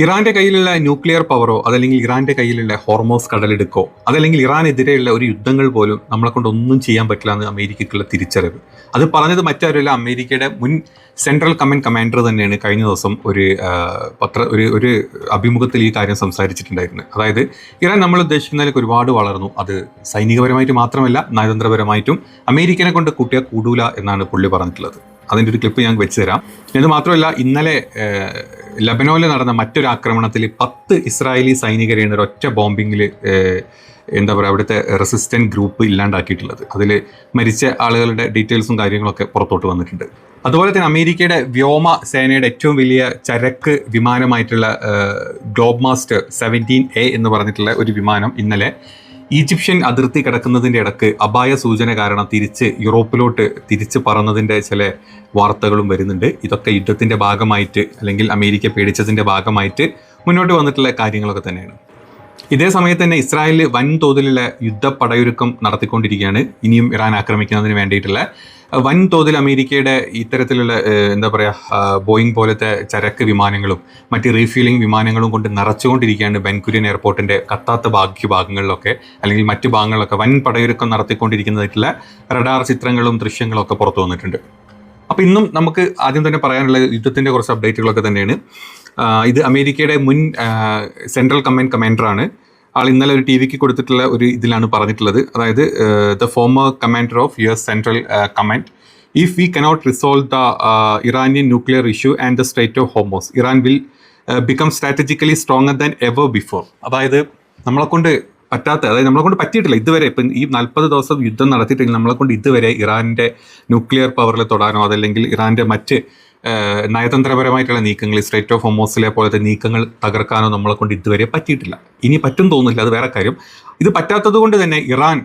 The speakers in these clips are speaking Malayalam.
ഇറാന്റെ കയ്യിലുള്ള ന്യൂക്ലിയർ പവറോ അതല്ലെങ്കിൽ ഇറാന്റെ കയ്യിലുള്ള ഹോർമോസ് കടലെടുക്കോ അതല്ലെങ്കിൽ ഇറാനെതിരെയുള്ള ഒരു യുദ്ധങ്ങൾ പോലും നമ്മളെ കൊണ്ട് ഒന്നും ചെയ്യാൻ പറ്റില്ല എന്ന് അമേരിക്കയ്ക്കുള്ള തിരിച്ചറിവ്. അത് പറഞ്ഞത് മറ്റാരുമല്ല, അമേരിക്കയുടെ മുൻ സെൻട്രൽ കമാൻഡ് കമാൻഡർ തന്നെയാണ് കഴിഞ്ഞ ദിവസം ഒരു അഭിമുഖത്തിൽ ഈ കാര്യം സംസാരിച്ചിട്ടുണ്ടായിരുന്നത്. അതായത് ഇറാൻ നമ്മൾ ഉദ്ദേശിക്കുന്നതിലേക്ക് ഒരുപാട് വളർന്നു. അത് സൈനികപരമായിട്ട് മാത്രമല്ല നയതന്ത്രപരമായിട്ടും അമേരിക്കനെ കൊണ്ട് കൂട്ടിയാൽ കൂടൂല എന്നാണ് പുള്ളി പറഞ്ഞിട്ടുള്ളത്. അതിൻ്റെ ഒരു ക്ലിപ്പ് ഞാൻ വെച്ച് തരാം. ഇത് മാത്രമല്ല, ഇന്നലെ ലബനോനിൽ നടന്ന മറ്റൊരു ആക്രമണത്തിൽ 10 ഇസ്രായേലി സൈനികരെയാണ് ഒരൊറ്റ ബോംബിങ്ങിൽ അവിടുത്തെ റെസിസ്റ്റന്റ് ഗ്രൂപ്പ് ഇല്ലാണ്ടാക്കിയിട്ടുള്ളത്. അതിൽ മരിച്ച ആളുകളുടെ ഡീറ്റെയിൽസും കാര്യങ്ങളൊക്കെ പുറത്തോട്ട് വന്നിട്ടുണ്ട്. അതുപോലെ തന്നെ അമേരിക്കയുടെ വ്യോമ സേനയുടെ ഏറ്റവും വലിയ ചരക്ക് വിമാനമായിട്ടുള്ള ഗ്ലോബ് മാസ്റ്റർ 17A എന്ന് പറഞ്ഞിട്ടുള്ള ഒരു വിമാനം ഇന്നലെ ഈജിപ്ഷ്യൻ അതിർത്തി കിടക്കുന്നതിൻ്റെ ഇടക്ക് അപായ സൂചന കാരണം യൂറോപ്പിലോട്ട് തിരിച്ച് പറന്നതിൻ്റെ ചില വാർത്തകളും വരുന്നുണ്ട്. ഇതൊക്കെ യുദ്ധത്തിൻ്റെ ഭാഗമായിട്ട് അല്ലെങ്കിൽ അമേരിക്ക പേടിച്ചതിൻ്റെ ഭാഗമായിട്ട് മുന്നോട്ട് വന്നിട്ടുള്ള കാര്യങ്ങളൊക്കെ തന്നെയാണ്. ഇതേ സമയത്ത് തന്നെ ഇസ്രായേലിൽ വൻതോതിലുള്ള യുദ്ധപ്പടയൊരുക്കം നടത്തിക്കൊണ്ടിരിക്കുകയാണ്. ഇനിയും ഇറാൻ ആക്രമിക്കുന്നതിന് വേണ്ടിയിട്ടുള്ള വൻതോതിൽ അമേരിക്കയുടെ ഇത്തരത്തിലുള്ള ബോയിങ് പോലത്തെ ചരക്ക് വിമാനങ്ങളും മറ്റ് റീഫ്യൂലിംഗ് വിമാനങ്ങളും കൊണ്ട് നിറച്ചുകൊണ്ടിരിക്കുകയാണ് ബെൻകുര്യൻ എയർപോർട്ടിൻ്റെ കത്താത്ത ഭാഗങ്ങളിലൊക്കെ അല്ലെങ്കിൽ മറ്റു ഭാഗങ്ങളിലൊക്കെ വൻ പടയൊരുക്കം നടത്തിക്കൊണ്ടിരിക്കുന്നതായിട്ടുള്ള റഡാർ ചിത്രങ്ങളും ദൃശ്യങ്ങളും ഒക്കെ പുറത്തു വന്നിട്ടുണ്ട്. അപ്പോൾ ഇന്നും നമുക്ക് ആദ്യം തന്നെ പറയാനുള്ള യുദ്ധത്തിൻ്റെ കുറച്ച് അപ്ഡേറ്റുകളൊക്കെ തന്നെയാണ്. ഇത് അമേരിക്കയുടെ മുൻ സെൻട്രൽ കമാൻഡ് കമാൻഡറാണ്. ആൾ ഇന്നലെ ഒരു ടി വിക്ക് കൊടുത്തിട്ടുള്ള ഒരു ഇതിലാണ് പറഞ്ഞിട്ടുള്ളത്. അതായത് the former commander of US central command, if we cannot resolve the Iranian nuclear issue and the straight of Hormuz, Iran will become strategically stronger than ever before. അതായത് നമ്മളെ കൊണ്ട് പറ്റിയിട്ടില്ല ഇതുവരെ. ഇപ്പം ഈ 40 ദിവസം യുദ്ധം നടത്തിയിട്ടില്ല, നമ്മളെ കൊണ്ട് ഇതുവരെ ഇറാൻ്റെ ന്യൂക്ലിയർ പവറിൽ തൊടാനോ അതല്ലെങ്കിൽ ഇറാൻ്റെ മറ്റ് നയതന്ത്രപരമായിട്ടുള്ള നീക്കങ്ങൾ, സ്ട്രേറ്റ് ഓഫ് ഹോർമോസിലെ പോലത്തെ നീക്കങ്ങൾ തകർക്കാനോ നമ്മളെ കൊണ്ട് ഇതുവരെ പറ്റിയിട്ടില്ല. ഇനി പറ്റും തോന്നുന്നില്ല, അത് വേറെ കാര്യം. ഇത് പറ്റാത്തത് കൊണ്ട് തന്നെ ഇറാൻ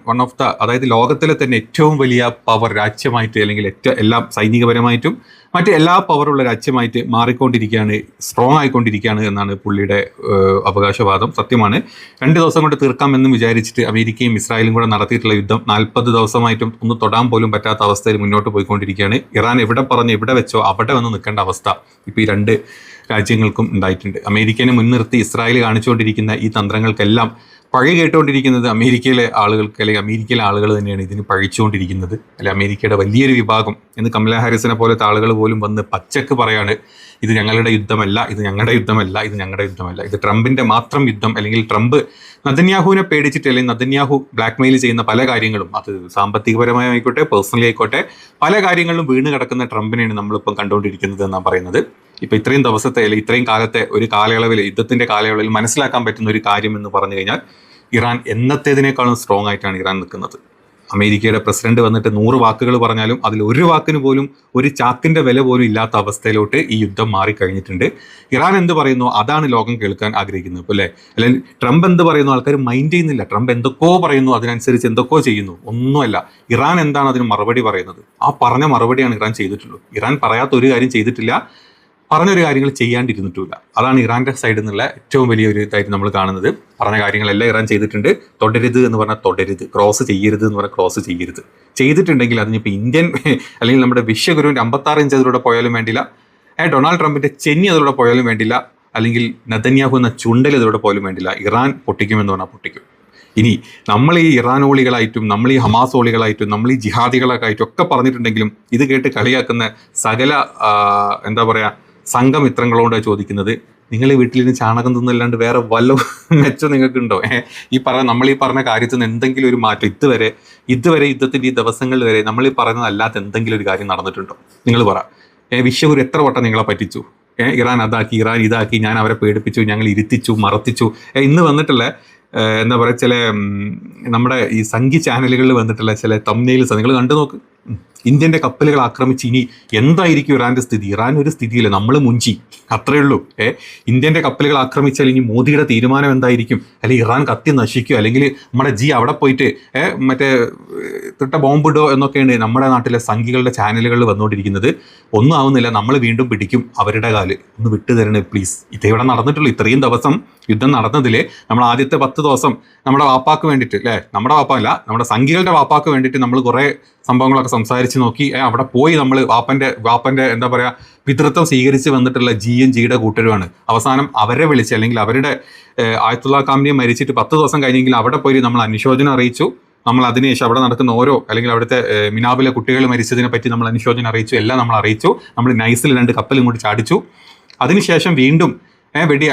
അതായത് ലോകത്തിലെ തന്നെ ഏറ്റവും വലിയ പവർ രാജ്യമായിട്ട് അല്ലെങ്കിൽ എല്ലാം സൈനികപരമായിട്ടും മറ്റ് എല്ലാ പവറുള്ള രാജ്യമായിട്ട് മാറിക്കൊണ്ടിരിക്കുകയാണ്, സ്ട്രോങ് ആയിക്കൊണ്ടിരിക്കുകയാണ് എന്നാണ് പുള്ളിയുടെ അവകാശവാദം. സത്യമാണ്. 2 ദിവസം കൊണ്ട് തീർക്കാമെന്ന് വിചാരിച്ചിട്ട് അമേരിക്കയും ഇസ്രായേലും കൂടെ നടത്തിയിട്ടുള്ള യുദ്ധം 40 ദിവസമായിട്ടും ഒന്ന് തൊടാൻ പോലും പറ്റാത്ത അവസ്ഥയിൽ മുന്നോട്ട് പോയിക്കൊണ്ടിരിക്കുകയാണ്. ഇറാൻ എവിടെ വെച്ചോ അവിടെ വന്ന് നിൽക്കേണ്ട അവസ്ഥ ഇപ്പോൾ ഈ 2 രാജ്യങ്ങൾക്കും ഉണ്ടായിട്ടുണ്ട്. അമേരിക്കനെ മുൻനിർത്തി ഇസ്രായേൽ കാണിച്ചുകൊണ്ടിരിക്കുന്ന ഈ തന്ത്രങ്ങൾക്കെല്ലാം പഴി കേട്ടുകൊണ്ടിരിക്കുന്നത് അമേരിക്കയിലെ ആളുകൾക്ക് അല്ലെങ്കിൽ അമേരിക്കയിലെ ആളുകൾ തന്നെയാണ് ഇതിന് പഴിച്ചുകൊണ്ടിരിക്കുന്നത്. അല്ലെ, അമേരിക്കയുടെ വലിയൊരു വിഭാഗം ഇന്ന് കമലാ ഹാരിസിനെ പോലത്തെ ആളുകൾ പോലും വന്ന് പച്ചക്ക് പറയാണ്, ഇത് ഞങ്ങളുടെ യുദ്ധമല്ല, ഇത് ഞങ്ങളുടെ യുദ്ധമല്ല, ഇത് ഞങ്ങളുടെ യുദ്ധമല്ല, ഇത് ട്രംപിൻ്റെ മാത്രം യുദ്ധം. അല്ലെങ്കിൽ ട്രംപ് നെതന്യാഹുവിനെ പേടിച്ചിട്ട് അല്ലെങ്കിൽ നെതന്യാഹു ബ്ലാക്ക്മെയിൽ ചെയ്യുന്ന പല കാര്യങ്ങളും, അത് സാമ്പത്തികപരമായി ആയിക്കോട്ടെ പേഴ്സണലി ആയിക്കോട്ടെ, പല കാര്യങ്ങളിലും വീണ് കിടക്കുന്ന ട്രംപിനെയാണ് നമ്മളിപ്പം കണ്ടുകൊണ്ടിരിക്കുന്നത് എന്നാണ് പറയുന്നത്. ഇപ്പം ഇത്രയും ദിവസത്തെ അല്ലെങ്കിൽ ഇത്രയും കാലത്തെ ഒരു കാലയളവിൽ, യുദ്ധത്തിൻ്റെ കാലയളവിൽ മനസ്സിലാക്കാൻ പറ്റുന്ന ഒരു കാര്യം എന്ന് പറഞ്ഞു കഴിഞ്ഞാൽ ഇറാൻ എന്നത്തേതിനേക്കാളും സ്ട്രോങ് ആയിട്ടാണ് ഇറാൻ നിൽക്കുന്നത്. അമേരിക്കയുടെ പ്രസിഡന്റ് വന്നിട്ട് 100 വാക്കുകൾ പറഞ്ഞാലും അതിൽ ഒരു വാക്കിന് പോലും ഒരു ചാക്കിൻ്റെ വില പോലും ഇല്ലാത്ത അവസ്ഥയിലോട്ട് ഈ യുദ്ധം മാറിക്കഴിഞ്ഞിട്ടുണ്ട്. ഇറാൻ എന്ത് പറയുന്നു അതാണ് ലോകം കേൾക്കാൻ ആഗ്രഹിക്കുന്നത്. ഇപ്പോൾ അല്ലെങ്കിൽ ട്രംപ് എന്ത് പറയുന്നു ആൾക്കാർ മൈൻഡ് ചെയ്യുന്നില്ല. ട്രംപ് എന്തൊക്കെയോ പറയുന്നു, അതിനനുസരിച്ച് എന്തൊക്കെയോ ചെയ്യുന്നു, ഒന്നുമല്ല. ഇറാൻ എന്താണ് അതിന് മറുപടി പറയുന്നത്, ആ പറഞ്ഞ മറുപടിയാണ് ഇറാൻ ചെയ്തിട്ടുള്ളൂ. ഇറാൻ പറയാത്ത ഒരു കാര്യം ചെയ്തിട്ടില്ല, പറഞ്ഞൊരു കാര്യങ്ങൾ ചെയ്യാണ്ടിരുന്നിട്ടില്ല. അതാണ് ഇറാൻ്റെ സൈഡിൽ നിന്നുള്ള ഏറ്റവും വലിയൊരു ഇതായിട്ട് നമ്മൾ കാണുന്നത്. പറഞ്ഞ കാര്യങ്ങളെല്ലാം ഇറാൻ ചെയ്തിട്ടുണ്ട്. തുടരുത് എന്ന് പറഞ്ഞാൽ തുടരുത്, ക്രോസ് ചെയ്യരുത് എന്ന് പറഞ്ഞാൽ ക്രോസ് ചെയ്യരുത്. ചെയ്തിട്ടുണ്ടെങ്കിൽ അതിനിപ്പോൾ ഇന്ത്യൻ അല്ലെങ്കിൽ നമ്മുടെ വിശ്വഗുരുവിൻ്റെ 56 ഇഞ്ച് അതിലൂടെ പോയാലും വേണ്ടില്ല, ഡൊണാൾഡ് ട്രംപിൻ്റെ ചെന്നി അതിലൂടെ പോയാലും വേണ്ടില്ല, അല്ലെങ്കിൽ നെതന്യാഹു എന്ന ചുണ്ടൽ ഇതിലൂടെ പോലും വേണ്ടില്ല. ഇറാൻ പൊട്ടിക്കുമെന്ന് പറഞ്ഞാൽ പൊട്ടിക്കും. ഇനി നമ്മൾ ഈ ഇറാനോളികളായിട്ടും നമ്മൾ ഈ ഹമാസോളികളായിട്ടും നമ്മൾ ഈ ജിഹാദികളൊക്കെ ആയിട്ടും ഒക്കെ പറഞ്ഞിട്ടുണ്ടെങ്കിലും ഇത് കേട്ട് കളിയാക്കുന്ന സകല സംഘമിത്രങ്ങളോട് ചോദിക്കുന്നത്, നിങ്ങൾ വീട്ടിലിരുന്ന് ചാണകം തിന്നല്ലാണ്ട് വേറെ വല്ല മെച്ചം നിങ്ങൾക്കുണ്ടോ? നമ്മൾ ഈ പറഞ്ഞ കാര്യത്തിൽ നിന്ന് എന്തെങ്കിലും ഒരു മാറ്റം ഇതുവരെ യുദ്ധത്തിൻ്റെ ഈ ദിവസങ്ങളിൽ വരെ നമ്മൾ ഈ പറയുന്നതല്ലാത്ത എന്തെങ്കിലും ഒരു കാര്യം നടന്നിട്ടുണ്ടോ? നിങ്ങൾ പറ. വിശ്വഗുരു എത്ര വട്ടം നിങ്ങളെ പറ്റിച്ചു? ഇറാൻ അതാക്കി, ഇറാൻ ഇതാക്കി, ഞാൻ അവരെ പേടിപ്പിച്ചു, ഞങ്ങൾ ഇരുത്തിച്ചു, മറത്തിച്ചു. ഇന്ന് വന്നിട്ടുള്ള ചില നമ്മുടെ ഈ സംഘി ചാനലുകളിൽ വന്നിട്ടുള്ള ചില തംബ്നെയിൽസ് നിങ്ങൾ കണ്ടു നോക്ക്. ഇന്ത്യൻ്റെ കപ്പലുകൾ ആക്രമിച്ച് ഇനി എന്തായിരിക്കും ഇറാൻ്റെ സ്ഥിതി? ഇറാൻ ഒരു സ്ഥിതിയില്ല, നമ്മൾ മുഞ്ചി, അത്രയേ ഉള്ളൂ. ഇന്ത്യൻ്റെ കപ്പലുകൾ ആക്രമിച്ചാൽ ഇനി മോദിയുടെ തീരുമാനം എന്തായിരിക്കും? അല്ലെങ്കിൽ ഇറാൻ കത്തി നശിക്കുക, അല്ലെങ്കിൽ നമ്മുടെ അവിടെ പോയിട്ട് തിട്ട ബോംബിടോ എന്നൊക്കെയാണ് നമ്മുടെ നാട്ടിലെ സംഘികളുടെ ചാനലുകളിൽ വന്നുകൊണ്ടിരിക്കുന്നത്. ഒന്നും ആവുന്നില്ല, നമ്മൾ വീണ്ടും പിടിക്കും അവരുടെ കാല്. ഒന്ന് വിട്ടു തരണേ പ്ലീസ്. ഇതേവിടെ നടന്നിട്ടുള്ളൂ. ഇത്രയും ദിവസം യുദ്ധം നടന്നതിൽ നമ്മൾ ആദ്യത്തെ 10 ദിവസം നമ്മുടെ വാപ്പാക്ക് വേണ്ടിയിട്ട് നമ്മുടെ വാപ്പ അല്ല, നമ്മുടെ സംഘികളുടെ വാപ്പാക്ക് വേണ്ടിയിട്ട് നമ്മൾ കുറേ സംഭവങ്ങളൊക്കെ സംസാരിച്ചു വിചാരിച്ച് നോക്കി. അവിടെ പോയി നമ്മൾ വാപ്പൻ്റെ എന്താ പറയുക പിതൃത്വം സ്വീകരിച്ച് വന്നിട്ടുള്ള GNGയുടെ കൂട്ടരുമാണ്. അവസാനം അവരെ വിളിച്ച്, അല്ലെങ്കിൽ അവരുടെ ആയത്തുള്ള കാമിനിയെ മരിച്ചിട്ട് 10 ദിവസം കഴിഞ്ഞെങ്കിൽ അവിടെ പോയി നമ്മൾ അനുശോചനം അറിയിച്ചു. നമ്മൾ അതിനുശേഷം അവിടെ നടക്കുന്ന അല്ലെങ്കിൽ അവിടുത്തെ മിനാബിലെ കുട്ടികൾ മരിച്ചതിനെ പറ്റി നമ്മൾ അനുശോചനം അറിയിച്ചു. എല്ലാം നമ്മൾ അറിയിച്ചു. നമ്മൾ നൈസിൽ 2 കപ്പലും കൂടി ചാടിച്ചു. അതിനുശേഷം വീണ്ടും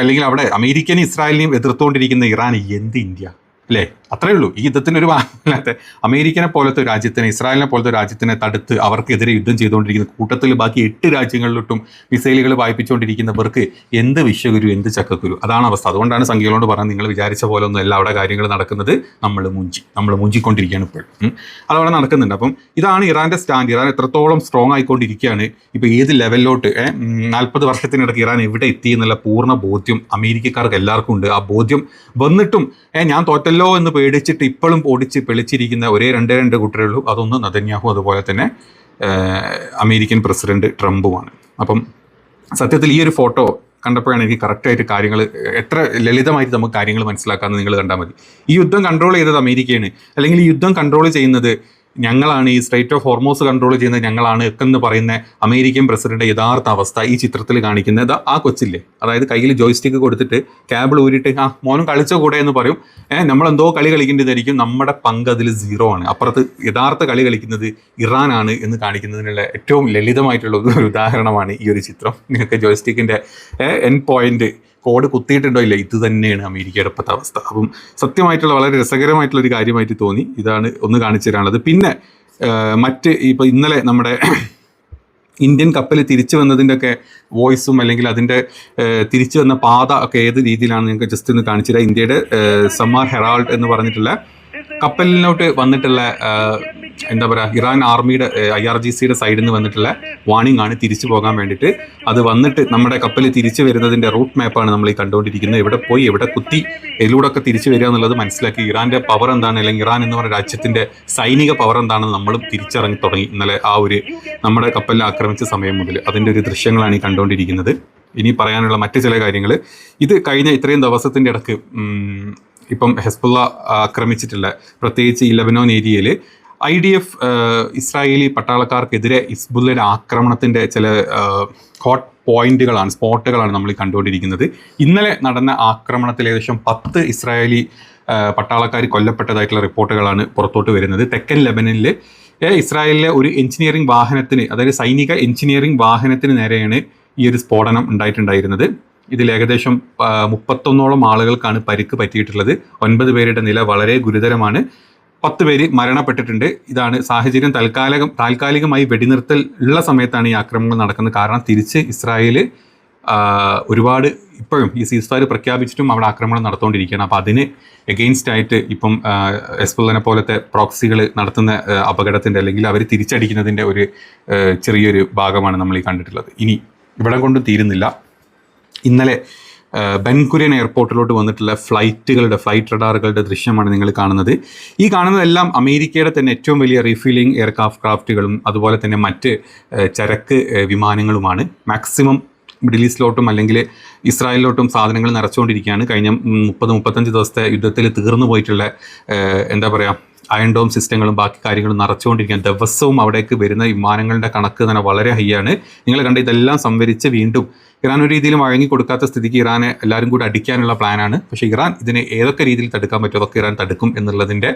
അല്ലെങ്കിൽ അവിടെ അമേരിക്കനെയും ഇസ്രായേലിനെയും എതിർത്തുകൊണ്ടിരിക്കുന്ന ഇറാൻ എന്ത് ഇന്ത്യ അല്ലേ? അത്രേ ഉള്ളൂ. ഈ യുദ്ധത്തിനൊരു ഭാഗമില്ലാത്ത അമേരിക്കനെ പോലത്തെ ഒരു രാജ്യത്തിനെ, ഇസ്രായേലിനെ പോലത്തെ ഒരു രാജ്യത്തിനെ തടുത്ത് അവർക്കെതിരെ യുദ്ധം ചെയ്തുകൊണ്ടിരിക്കുന്ന കൂട്ടത്തിൽ ബാക്കി 8 രാജ്യങ്ങളിലോട്ടും മിസൈലുകൾ വായിപ്പിച്ചുകൊണ്ടിരിക്കുന്നവർക്ക് എന്ത് വിശ്വഗുരു, എന്ത് ചക്കക്കുരു, അതാണ് അവസ്ഥ. അതുകൊണ്ടാണ് സംഖ്യകളോട് പറഞ്ഞത് നിങ്ങൾ വിചാരിച്ച പോലെ ഒന്നും എല്ലാ അവിടെ കാര്യങ്ങൾ നടക്കുന്നത്. നമ്മൾ മുഞ്ചിക്കൊണ്ടിരിക്കുകയാണ് ഇപ്പോഴും. അതവിടെ നടക്കുന്നുണ്ട്. അപ്പം ഇതാണ് ഇറാൻ്റെ സ്റ്റാൻഡ്. ഇറാൻ എത്രത്തോളം സ്ട്രോങ് ആയിക്കൊണ്ടിരിക്കുകയാണ്. ഇപ്പോൾ ഏത് ലെവലിലോട്ട് 40 വർഷത്തിനിടയ്ക്ക് ഇറാൻ എവിടെ എത്തി എന്നുള്ള പൂർണ്ണ ബോധ്യം അമേരിക്കക്കാർക്ക് എല്ലാവർക്കും ഉണ്ട്. ആ ബോധ്യം വന്നിട്ടും ഞാൻ തോറ്റല്ലോ എന്ന് പേടിച്ചിട്ട് ഇപ്പോഴും ഓടിച്ച് പെളിച്ചിരിക്കുന്ന ഒരേ 2 കൂട്ടരേ ഉള്ളൂ. അതൊന്ന് നെതന്യാഹു, അതുപോലെ തന്നെ അമേരിക്കൻ പ്രസിഡന്റ് ട്രംപുമാണ്. അപ്പം സത്യത്തിൽ ഈ ഒരു ഫോട്ടോ കണ്ടപ്പോഴാണ് എനിക്ക് കറക്റ്റായിട്ട് കാര്യങ്ങൾ എത്ര ലളിതമായിട്ട് നമുക്ക് കാര്യങ്ങൾ മനസ്സിലാക്കാമെന്ന് നിങ്ങൾ കണ്ടാൽ മതി. ഈ യുദ്ധം കൺട്രോൾ ചെയ്തത് അമേരിക്കയാണ്, അല്ലെങ്കിൽ ഈ യുദ്ധം കൺട്രോൾ ചെയ്യുന്നത് ഞങ്ങളാണ്, ഈ സ്ട്രൈറ്റ് ഓഫ് ഹോർമോസ് കൺട്രോൾ ചെയ്യുന്നത് ഞങ്ങളാണ് ഒക്കെ എന്ന് പറയുന്ന അമേരിക്കൻ പ്രസിഡന്റ് യഥാർത്ഥ അവസ്ഥ ഈ ചിത്രത്തിൽ കാണിക്കുന്നത് ആ കൊച്ചില്ലേ, അതായത് കയ്യിൽ ജോയ്സ്റ്റിക്ക് കൊടുത്തിട്ട് കേബിൾ ഊരിയിട്ട് മോനും കളിച്ച കൂടെ എന്ന് പറയും. നമ്മളെന്തോ കളി കളിക്കേണ്ടതായിരിക്കും, നമ്മുടെ പങ്ക് അതിൽ 0 ആണ്. അപ്പുറത്ത് യഥാർത്ഥ കളി കളിക്കുന്നത് ഇറാനാണ് എന്ന് കാണിക്കുന്നതിനുള്ള ഏറ്റവും ലളിതമായിട്ടുള്ള ഒരു ഉദാഹരണമാണ് ഈ ഒരു ചിത്രം. നിങ്ങൾക്ക് ജോയ്സ്റ്റിക്കിൻ്റെ എൻ പോയിന്റ് കോഡ് കുത്തിയിട്ടുണ്ടോ ഇല്ല, ഇത് തന്നെയാണ് അമേരിക്കയുടെ ഇപ്പോഴത്തെ അവസ്ഥ. അപ്പം സത്യമായിട്ടുള്ള വളരെ രസകരമായിട്ടുള്ളൊരു കാര്യമായിട്ട് തോന്നി. ഇതാണ് ഒന്ന് കാണിച്ചു തരാനുള്ളത്. പിന്നെ ഇപ്പോൾ ഇന്നലെ നമ്മുടെ ഇന്ത്യൻ കപ്പൽ തിരിച്ചു വന്നതിൻ്റെ ഒക്കെ വോയിസും അല്ലെങ്കിൽ അതിൻ്റെ തിരിച്ചു വന്ന പാത ഒക്കെ ഏത് രീതിയിലാണ് നിങ്ങൾക്ക് ജസ്റ്റ് ഒന്ന് കാണിച്ചു തരാം. ഇന്ത്യയുടെ സമാർ ഹെറാൾഡ് എന്ന് പറഞ്ഞിട്ടുള്ള കപ്പലിനോട്ട് വന്നിട്ടുള്ള എന്താ പറയുക, ഇറാൻ ആർമിയുടെ IRGCയുടെ സൈഡിൽ നിന്ന് വന്നിട്ടുള്ള വാണിംഗ് ആണ് തിരിച്ചു പോകാൻ വേണ്ടിയിട്ട്. അത് വന്നിട്ട് നമ്മുടെ കപ്പൽ തിരിച്ചു വരുന്നതിൻ്റെ റൂട്ട് മാപ്പാണ് നമ്മൾ ഈ കണ്ടുകൊണ്ടിരിക്കുന്നത്. എവിടെ പോയി എവിടെ കുത്തി എതിലൂടെ ഒക്കെ തിരിച്ചു വരിക എന്നുള്ളത് മനസ്സിലാക്കി ഇറാൻ്റെ പവർ എന്താണ്, അല്ലെങ്കിൽ ഇറാൻ എന്ന് പറയുന്ന രാജ്യത്തിൻ്റെ സൈനിക പവർ എന്താണെന്ന് നമ്മളും തിരിച്ചറിഞ്ഞ് തുടങ്ങി ഇന്നലെ ആ ഒരു നമ്മുടെ കപ്പലിൽ ആക്രമിച്ച സമയം മുതൽ. അതിൻ്റെ ഒരു ദൃശ്യങ്ങളാണ് ഈ കണ്ടുകൊണ്ടിരിക്കുന്നത്. ഇനി പറയാനുള്ള മറ്റു ചില കാര്യങ്ങൾ, ഇത് കഴിഞ്ഞ ഇത്രയും ദിവസത്തിൻ്റെ ഇടയ്ക്ക് ഇപ്പം ഹെസ്ബുള്ള ആക്രമിച്ചിട്ടുള്ള പ്രത്യേകിച്ച് ഈ ലെബനോൻ ഏരിയയിൽ IDF ഇസ്രായേലി പട്ടാളക്കാർക്കെതിരെ ഹിസ്ബുള്ളയുടെ ആക്രമണത്തിൻ്റെ ചില ഹോട്ട് പോയിന്റുകളാണ്, സ്പോട്ടുകളാണ് നമ്മൾ കണ്ടുകൊണ്ടിരിക്കുന്നത്. ഇന്നലെ നടന്ന ആക്രമണത്തിൽ ഏകദേശം 10 ഇസ്രായേലി പട്ടാളക്കാർ കൊല്ലപ്പെട്ടതായിട്ടുള്ള റിപ്പോർട്ടുകളാണ് പുറത്തോട്ട് വരുന്നത്. തെക്കൻ ലെബനനിൽ ഇസ്രായേലിലെ ഒരു എഞ്ചിനീയറിംഗ് വാഹനത്തിന്, അതായത് സൈനിക എഞ്ചിനീയറിംഗ് വാഹനത്തിന് നേരെയാണ് ഈ ഒരു സ്ഫോടനം ഉണ്ടായിട്ടുണ്ടായിരുന്നത്. ഇതിൽ ഏകദേശം 31ഓളം ആളുകൾക്കാണ് പരിക്ക് പറ്റിയിട്ടുള്ളത്. 9 പേരുടെ നില വളരെ ഗുരുതരമാണ്. 10 പേര് മരണപ്പെട്ടിട്ടുണ്ട്. ഇതാണ് സാഹചര്യം. താൽക്കാലികമായി വെടിനിർത്തൽ ഉള്ള സമയത്താണ് ഈ ആക്രമണങ്ങൾ നടക്കുന്നത്. കാരണം തിരിച്ച് ഇസ്രായേൽ ഒരുപാട് ഇപ്പോഴും ഈ സീസ്ഫയർ പ്രഖ്യാപിച്ചിട്ടും അവിടെ ആക്രമണം നടത്തുകൊണ്ടിരിക്കുകയാണ്. അപ്പോൾ അതിന് എഗെയിൻസ്റ്റ് ആയിട്ട് ഇപ്പം ഹെസ്ബുള്ളനെ പോലത്തെ പ്രോക്സികൾ നടത്തുന്ന അപകടത്തിൻ്റെ അല്ലെങ്കിൽ അവർ തിരിച്ചടിക്കുന്നതിൻ്റെ ഒരു ചെറിയൊരു ഭാഗമാണ് നമ്മൾ ഈ കണ്ടിട്ടുള്ളത്. ഇനി ഇവിടെ കൊണ്ടും തീരുന്നില്ല. ഇന്നലെ ബെൻഗുരിയൻ എയർപോർട്ടിലോട്ട് വന്നിട്ടുള്ള ഫ്ലൈറ്റ് റഡാറുകളുടെ ദൃശ്യമാണ് നിങ്ങൾ കാണുന്നത്. ഈ കാണുന്നതെല്ലാം അമേരിക്കയുടെ തന്നെ ഏറ്റവും വലിയ റീഫില്ലിംഗ് ക്രാഫ്റ്റുകളും അതുപോലെ തന്നെ മറ്റ് ചരക്ക് വിമാനങ്ങളുമാണ്. മാക്സിമം മിഡിൽ ഈസ്റ്റിലോട്ടും അല്ലെങ്കിൽ ഇസ്രായേലിലോട്ടും സാധനങ്ങൾ നിറച്ചുകൊണ്ടിരിക്കുകയാണ്. കഴിഞ്ഞ 30-35 ദിവസത്തെ യുദ്ധത്തിൽ തീർന്നു പോയിട്ടുള്ള എന്താ പറയുക അയൺ ഡോം സിസ്റ്റങ്ങളും ബാക്കി കാര്യങ്ങളും നിറച്ചുകൊണ്ടിരിക്കുകയാണ്. ദിവസവും അവിടേക്ക് വരുന്ന വിമാനങ്ങളുടെ കണക്ക് തന്നെ വളരെ ഹൈ ആണ്. നിങ്ങൾ കണ്ട ഇതെല്ലാം സംഭരിച്ച് വീണ്ടും ഇറാൻ ഒരു രീതിയിലും വഴങ്ങി കൊടുക്കാത്ത സ്ഥിതിക്ക് ഇറാനെ എല്ലാവരും കൂടി അടിക്കാനുള്ള പ്ലാനാണ്. പക്ഷേ ഇറാൻ ഇതിനെ ഏതൊക്കെ രീതിയിൽ തടുക്കാൻ പറ്റുമോ അതൊക്കെ ഇറാൻ തടുക്കും എന്നുള്ളതിൻ്റെ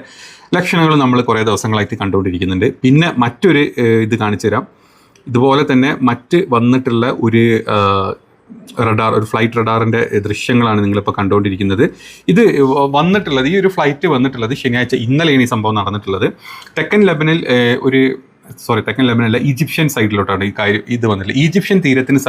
ലക്ഷണങ്ങൾ നമ്മൾ കുറേ ദിവസങ്ങളായിട്ട് കണ്ടുകൊണ്ടിരിക്കുന്നുണ്ട്. പിന്നെ മറ്റൊരു ഇത് കാണിച്ചു തരാം. ഇതുപോലെ തന്നെ മറ്റ് വന്നിട്ടുള്ള ഒരു റഡാർ, ഒരു ഫ്ലൈറ്റ് റഡാറിൻ്റെ ദൃശ്യങ്ങളാണ് നിങ്ങളിപ്പോൾ കണ്ടുകൊണ്ടിരിക്കുന്നത്. ഇത് വന്നിട്ടുള്ളത്, ഈ ഒരു ഫ്ലൈറ്റ് വന്നിട്ടുള്ളത് ശനിയാഴ്ച, ഇന്നലെയാണ് ഈ സംഭവം നടന്നിട്ടുള്ളത്. തെക്കൻ ലെബനനല്ല, ഈജിപ്ഷ്യൻ സൈഡിലോട്ടാണ് ഈ കാര്യം ഇത് വന്നിട്ടുള്ളത്. ഈജിപ്ഷ്യൻ തീരത്തിന്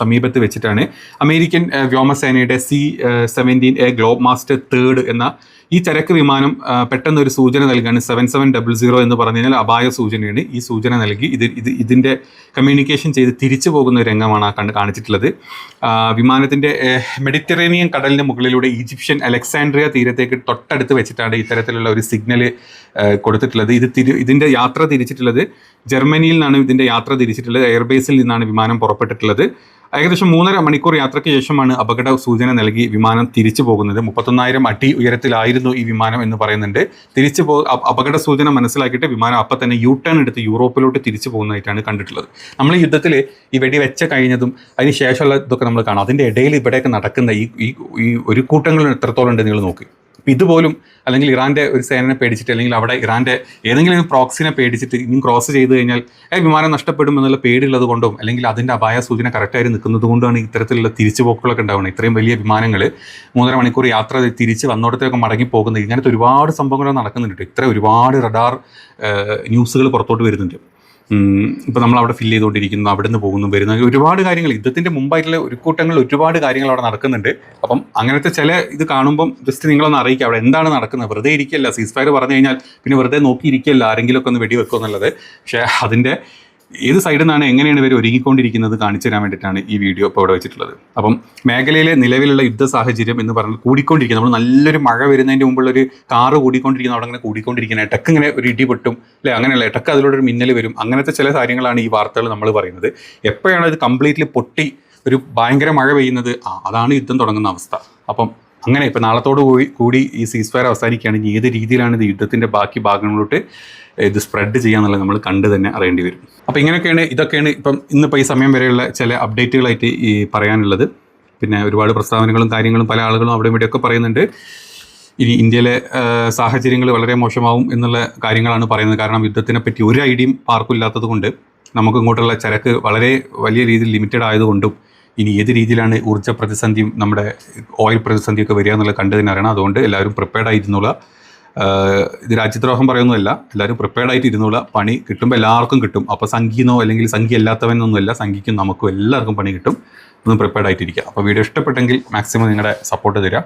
സമീപത്ത് വെച്ചിട്ടാണ് അമേരിക്കൻ വ്യോമസേനയുടെ C-17A ഗ്ലോബ് മാസ്റ്റർ 3 എന്ന ഈ ചരക്ക് വിമാനം പെട്ടെന്ന് ഒരു സൂചന നൽകാണ്. 7700 എന്ന് പറഞ്ഞു കഴിഞ്ഞാൽ അപായ സൂചനയാണ്. ഈ സൂചന നൽകി ഇതിൻ്റെ കമ്മ്യൂണിക്കേഷൻ ചെയ്ത് തിരിച്ചു പോകുന്ന ഒരു രംഗമാണ് കാണിച്ചിട്ടുള്ളത്. വിമാനത്തിൻ്റെ മെഡിറ്ററേനിയൻ കടലിന് മുകളിലൂടെ ഈജിപ്ഷ്യൻ അലക്സാൻഡ്രിയ തീരത്തേക്ക് തൊട്ടടുത്ത് വെച്ചിട്ടാണ് ഇത്തരത്തിലുള്ള ഒരു സിഗ്നൽ കൊടുത്തിട്ടുള്ളത്. ഇതിൻ്റെ യാത്ര തിരിച്ചിട്ടുള്ളത് ജർമ്മനിയിൽ നിന്നാണ്. ഇതിൻ്റെ യാത്ര തിരിച്ചിട്ടുള്ളത് എയർബേസിൽ നിന്നാണ് വിമാനം പുറപ്പെട്ടിട്ടുള്ളത്. ഏകദേശം 3.5 മണിക്കൂർ യാത്രയ്ക്ക് ശേഷമാണ് അപകട സൂചന നൽകി വിമാനം തിരിച്ചു പോകുന്നത്. 31,000 അടി ഉയരത്തിലായിരുന്നു ഈ വിമാനം എന്ന് പറയുന്നുണ്ട്. അപകട സൂചന മനസ്സിലാക്കിയിട്ട് വിമാനം അപ്പം തന്നെ യു ടേൺ എടുത്ത് യൂറോപ്പിലോട്ട് തിരിച്ചു പോകുന്നതായിട്ടാണ് കണ്ടിട്ടുള്ളത്. നമ്മൾ ഈ യുദ്ധത്തിൽ ഈ വെടിവെച്ച കഴിഞ്ഞതും അതിന് ശേഷമുള്ള ഇതൊക്കെ നമ്മൾ കാണാം. അതിൻ്റെ ഇടയിൽ ഇവിടെയൊക്കെ നടക്കുന്ന ഈ ഒരു കൂട്ടങ്ങൾ എത്രത്തോളം ഉണ്ട് നിങ്ങൾ നോക്കി. ഇതുപോലും അല്ലെങ്കിൽ ഇറാൻ്റെ ഒരു സേനനെ പേടിച്ചിട്ട് അല്ലെങ്കിൽ അവിടെ ഇറാൻ്റെ ഏതെങ്കിലും ഒരു പ്രോക്സിനെ പേടിച്ചിട്ട് ഇനി ക്രോസ് ചെയ്ത് കഴിഞ്ഞാൽ വിമാനം നഷ്ടപ്പെടും എന്നുള്ള പേടിയുള്ളത് കൊണ്ടും അല്ലെങ്കിൽ അതിൻ്റെ അപായ സൂചന കറക്റ്റായി നിൽക്കുന്നത് കൊണ്ടാണ് ഇത്തരത്തിലുള്ള തിരിച്ചുപോക്കുകളൊക്കെ ഉണ്ടാവുന്നത്. ഇത്രയും വലിയ വിമാനങ്ങൾ 3.5 മണിക്കൂർ യാത്ര തിരിച്ച് വന്നോടത്തേക്ക് മടങ്ങി പോകുന്നത് ഇങ്ങനത്തെ ഒരുപാട് സംഭവങ്ങൾ നടക്കുന്നുണ്ട്. ഇത്ര ഒരുപാട് റഡാർ ന്യൂസുകൾ പുറത്തോട്ട് വരുന്നുണ്ട്. ഇപ്പോൾ നമ്മൾ അവിടെ ഫില്ല് ചെയ്തുകൊണ്ടിരിക്കുന്നു, അവിടെ നിന്ന് പോകുന്നു വരുന്നു, ഒരുപാട് കാര്യങ്ങൾ യുദ്ധത്തിൻ്റെ മുമ്പായിട്ടുള്ള ഒരു കൂട്ടങ്ങൾ ഒരുപാട് കാര്യങ്ങൾ അവിടെ നടക്കുന്നുണ്ട്. അപ്പം അങ്ങനത്തെ ചില ഇത് കാണുമ്പം ജസ്റ്റ് നിങ്ങളൊന്ന് അറിയിക്കുക അവിടെ എന്താണ് നടക്കുന്നത്. വെറുതെ ഇരിക്കുകയല്ല, സീസ് ഫയർ പറഞ്ഞു കഴിഞ്ഞാൽ പിന്നെ വെറുതെ നോക്കിയിരിക്കുകയല്ല ആരെങ്കിലുമൊക്കെ ഒന്ന് വെടിവെക്കുക എന്നുള്ളത്. പക്ഷേ അതിൻ്റെ ഏത് സൈഡിൽ നിന്നാണ് എങ്ങനെയാണ് ഇവർ ഒരുങ്ങിക്കൊണ്ടിരിക്കുന്നത് കാണിച്ചു തരാൻ വേണ്ടിയിട്ടാണ് ഈ വീഡിയോ ഇപ്പോൾ ഇവിടെ വെച്ചിട്ടുള്ളത്. അപ്പം മേഖലയിലെ നിലവിലുള്ള യുദ്ധ സാഹചര്യം എന്ന് പറഞ്ഞാൽ കൂടിക്കൊണ്ടിരിക്കുന്നത്, നമ്മൾ നല്ലൊരു മഴ വരുന്നതിൻ്റെ മുമ്പുള്ളൊരു കാറ് കൂടിക്കൊണ്ടിരിക്കുന്ന അവിടെ അങ്ങനെ കൂടിക്കൊണ്ടിരിക്കുന്നത്, ഇടക്ക് ഇങ്ങനെ ഒരു ഇടി പൊട്ടും അല്ലേ, അങ്ങനെയല്ല ഇടക്ക് അതിലൂടെ ഒരു മിന്നൽ വരും. അങ്ങനത്തെ ചില കാര്യങ്ങളാണ് ഈ വാർത്തകൾ നമ്മൾ പറയുന്നത്. എപ്പോഴാണ് ഇത് കംപ്ലീറ്റ്ലി പൊട്ടി ഒരു ഭയങ്കര മഴ പെയ്യുന്നത്, അതാണ് യുദ്ധം തുടങ്ങുന്ന അവസ്ഥ. അപ്പം അങ്ങനെ ഇപ്പം നാളത്തോടു കൂടി ഈ സീസ് ഫയർ അവസാനിക്കുകയാണെങ്കിൽ ഏത് രീതിയിലാണ് ഇത് യുദ്ധത്തിൻ്റെ ബാക്കി ഭാഗങ്ങളിലോട്ട് ഇത് സ്പ്രെഡ് ചെയ്യാന്നുള്ളത് നമ്മൾ കണ്ട് തന്നെ അറിയേണ്ടി വരും. അപ്പോൾ ഇതൊക്കെയാണ് ഇപ്പം ഇന്നിപ്പോൾ ഈ സമയം വരെയുള്ള ചില അപ്ഡേറ്റുകളായിട്ട് ഈ പറയാനുള്ളത്. പിന്നെ ഒരുപാട് പ്രസ്താവനകളും കാര്യങ്ങളും പല ആളുകളും അവിടെ ഇവിടെയൊക്കെ പറയുന്നുണ്ട്. ഇനി ഇന്ത്യയിലെ സാഹചര്യങ്ങൾ വളരെ മോശമാവും എന്നുള്ള കാര്യങ്ങളാണ് പറയുന്നത്. കാരണം യുദ്ധത്തിനെ പറ്റി ഒരു ഐഡിയയും ആർക്കും ഇല്ലാത്തത് കൊണ്ട് നമുക്ക് ഇങ്ങോട്ടുള്ള ചരക്ക് വളരെ വലിയ രീതിയിൽ ലിമിറ്റഡ് ആയതുകൊണ്ടും ഇനി ഏത് രീതിയിലാണ് ഊർജ്ജ പ്രതിസന്ധിയും നമ്മുടെ ഓയിൽ പ്രതിസന്ധിയൊക്കെ വരിക എന്നുള്ളത് കണ്ടു തന്നെ അറിയണം. അതുകൊണ്ട് എല്ലാവരും പ്രിപ്പയർഡ് ആയിരുന്നുള്ള, ഇത് രാജ്യദ്രോഹം പറയുന്നതല്ല, എല്ലാവരും പ്രിപ്പയർഡ് ആയിട്ട് ഇരുന്നുള്ള. പണി കിട്ടുമ്പോൾ എല്ലാവർക്കും കിട്ടും. അപ്പോൾ സംഖ്യനോ അല്ലെങ്കിൽ സംഖ്യ അല്ലാത്തവനൊന്നുമല്ല, സംഖ്യക്കും നമുക്കും എല്ലാവർക്കും പണി കിട്ടും. ഒന്ന് പ്രിപ്പയർഡ് ആയിട്ടിരിക്കുക. അപ്പോൾ വീഡിയോ ഇഷ്ടപ്പെട്ടെങ്കിൽ മാക്സിമം നിങ്ങളുടെ സപ്പോർട്ട് തരിക.